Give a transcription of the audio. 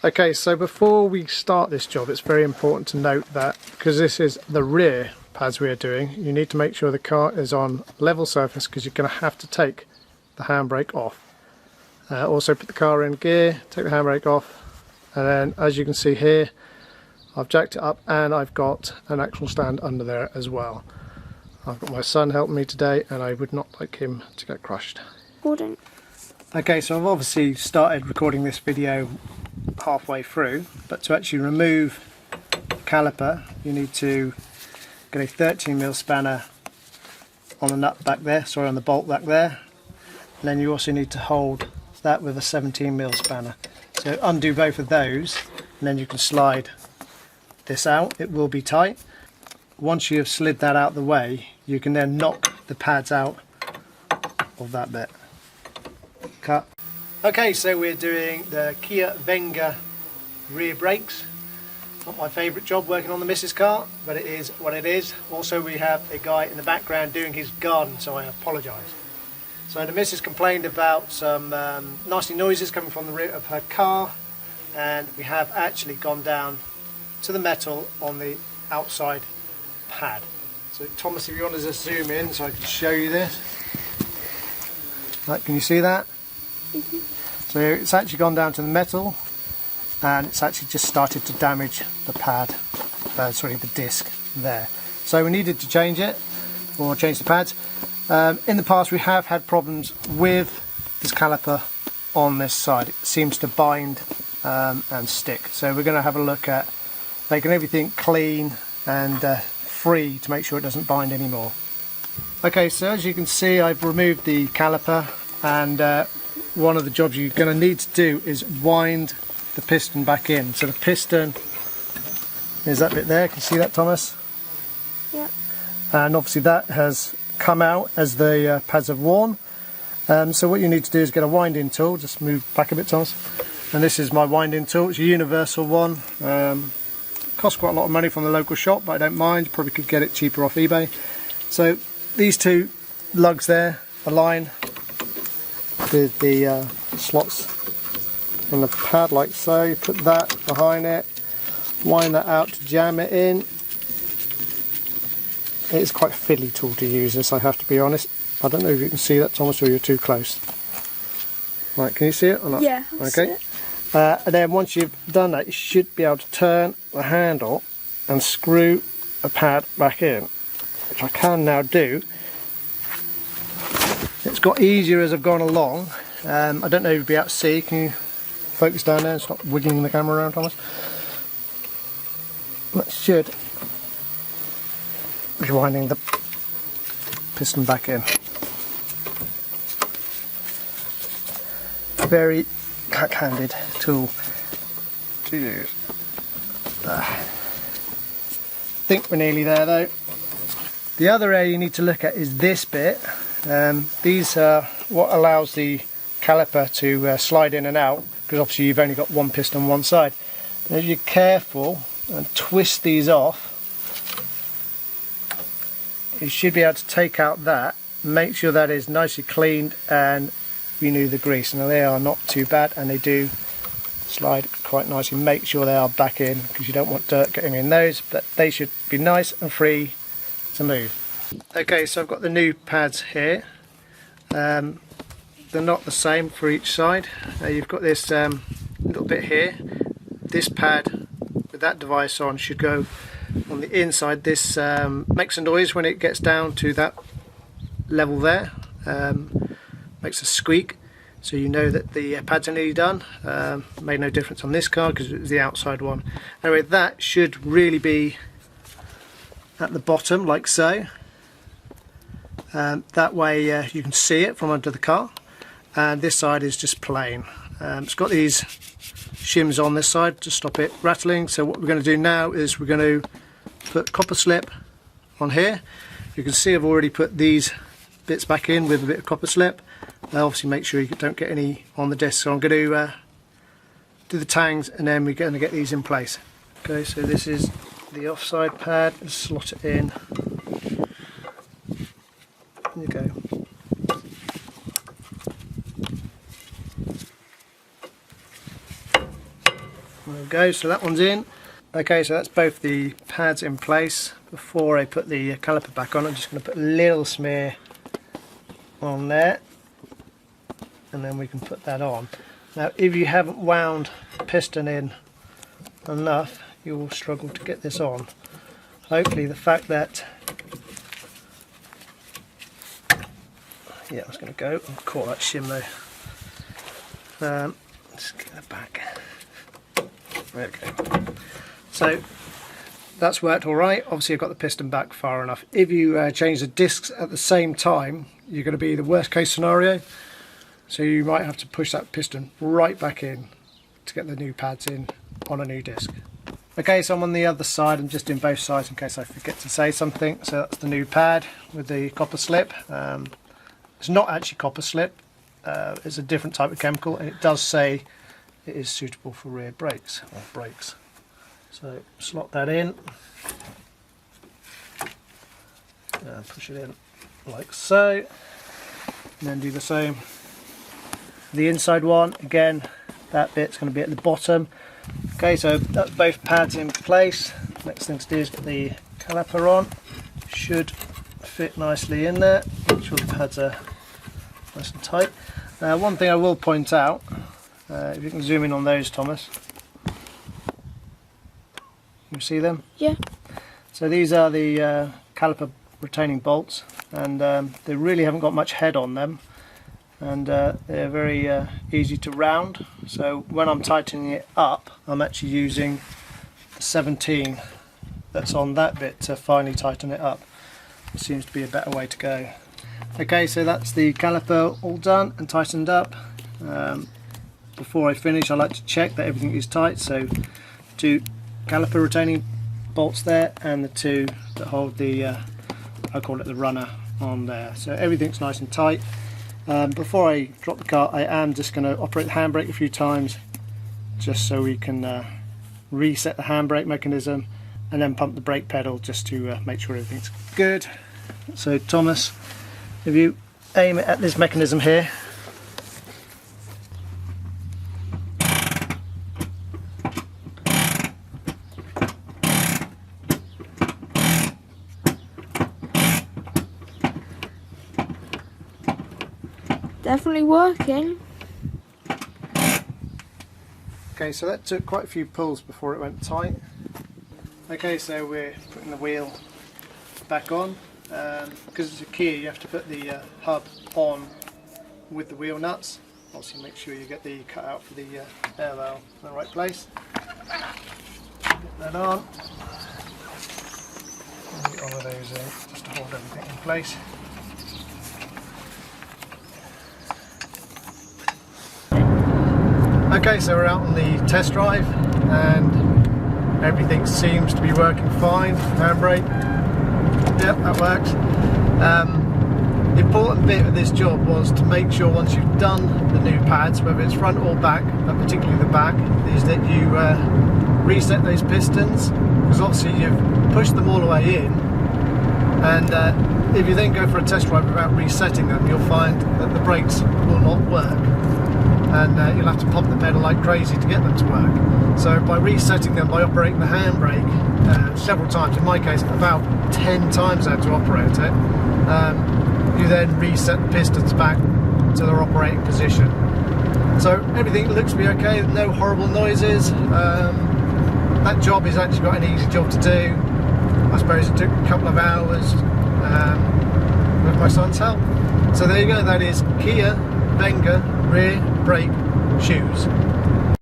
Okay, so before we start this job, it's very important to note that because this is the rear pads we are doing, you need to make sure the car is on level surface because you're going to have to take the handbrake off. Also put the car in gear, take the handbrake off, and then as you can see here, I've jacked it up and I've got an actual stand under there as well. I've got my son helping me today and I would not like him to get crushed. Wouldn't. Okay, so I've obviously started recording this video halfway through, but to actually remove the caliper you need to get a 13mm spanner on the nut back there, sorry, on the bolt back there, and then you also need to hold that with a 17mm spanner. So undo both of those and then you can slide this out. It will be tight. Once you have slid that out the way, you can then knock the pads out of that bit. Cut. Okay, so we're doing the Kia Venga rear brakes. Not my favourite job working on the missus car, but it is what it is. Also we have a guy in the background doing his garden, so I apologise. So the missus complained about some nasty noises coming from the rear of her car, and we have actually gone down to the metal on the outside pad. So Thomas, if you want to just zoom in so I can show you this. Right, can you see that? So it's actually gone down to the metal and it's actually just started to damage the pad, sorry, the disc there. So we needed to change it, or change the pads. In the past we have had problems with this caliper on this side. It seems to bind and stick. So we're going to have a look at making everything clean and free to make sure it doesn't bind anymore. Okay, so as you can see I've removed the caliper, and one of the jobs you're going to need to do is wind the piston back in. So the piston is that bit there, can you see that, Thomas? Yeah. And obviously that has come out as the pads have worn. So what you need to do is get a winding tool. Just move back a bit, Thomas. And this is my winding tool. It's a universal one. Costs quite a lot of money from the local shop, but I don't mind. You probably could get it cheaper off eBay. So these two lugs there align with the slots in the pad like so. You put that behind it, wind that out to jam it in. It's quite a fiddly tool to use this, I have to be honest. I don't know if you can see that, Thomas, or you're too close. Right, can you see it or not? Yeah, I see it. And then once you've done that, you should be able to turn the handle and screw a pad back in, which I can now do. It's got easier as I've gone along. I don't know if you'll be able to see. Can you focus down there and stop wiggling the camera around, Thomas? That should be winding the piston back in. Very back-handed tool to use. I think we're nearly there though. The other area you need to look at is this bit. These are what allows the caliper to slide in and out, because obviously you've only got one piston on one side. Now if you're careful and twist these off, you should be able to take out that, make sure that is nicely cleaned and renew the grease. Now they are not too bad and they do slide quite nicely. Make sure they are back in because you don't want dirt getting in those, but they should be nice and free to move. Okay, so I've got the new pads here. They're not the same for each side. You've got this little bit here. This pad with that device on should go on the inside. This makes a noise when it gets down to that level there. Makes a squeak, so you know that the pads are nearly done. Made no difference on this car because it was the outside one. Anyway, that should really be at the bottom like so. That way you can see it from under the car, and this side is just plain. It's got these shims on this side to stop it rattling. So what we're going to do now is we're going to put copper slip on here. You can see I've already put these bits back in with a bit of copper slip. Obviously make sure you don't get any on the disc. So I'm going to do the tangs and then we're going to get these in place. Okay, so this is the offside pad. Let's slot it in. There you go. There we go, so that one's in. Okay, so that's both the pads in place. Before I put the caliper back on, I'm just going to put a little smear on there, and then we can put that on. Now, if you haven't wound the piston in enough, you will struggle to get this on. Hopefully the fact that, yeah, I was going to go, I'll caught that shim though. Let's get that back. Okay, so that's worked all right. Obviously I've got the piston back far enough. If you change the discs at the same time, you're going to be the worst case scenario. So you might have to push that piston right back in to get the new pads in on a new disc. Okay, so I'm on the other side. I'm just doing both sides in case I forget to say something. So that's the new pad with the copper slip. It's not actually copper slip. It's a different type of chemical, and it does say it is suitable for rear brakes or brakes. So slot that in and push it in like so, and then do the same. The inside one, again, that bit's going to be at the bottom. Okay, so that's both pads in place. Next thing to do is get the caliper on. Should fit nicely in there. Make sure the pads are nice and tight. One thing I will point out, if you can zoom in on those, Thomas. You see them? Yeah. So these are the caliper retaining bolts, and they really haven't got much head on them, and they're very easy to round. So when I'm tightening it up, I'm actually using the 17 that's on that bit to finally tighten it up. It seems to be a better way to go. Okay, so that's the caliper all done and tightened up. Before I finish, I like to check that everything is tight. So 2 caliper retaining bolts there, and the 2 that hold the I call it the runner on there. So everything's nice and tight. Before I drop the car, I am just going to operate the handbrake a few times, just so we can reset the handbrake mechanism, and then pump the brake pedal just to make sure everything's good. So Thomas, if you aim it at this mechanism here, Definitely working. okay, so that took quite a few pulls before it went tight. Okay, so we're putting the wheel back on. Because it's a Kia, you have to put the hub on with the wheel nuts. Obviously make sure you get the cutout for the air valve in the right place. Get that on. And get all of those in, just to hold everything in place. Okay, so we're out on the test drive and everything seems to be working fine. Handbrake, yep, that works. The important bit of this job was to make sure once you've done the new pads, whether it's front or back, but particularly the back, is that you reset those pistons, because obviously you've pushed them all the way in, and if you then go for a test drive without resetting them, you'll find that the brakes will not work. And you'll have to pump the pedal like crazy to get them to work. So by resetting them, by operating the handbrake several times, in my case about 10 times I had to operate it, you then reset the pistons back to their operating position. So everything looks to be okay, no horrible noises. That job has actually got an easy job to do. I suppose it took a couple of hours with my son's help. So there you go, that is Kia Venga rear brake shoes.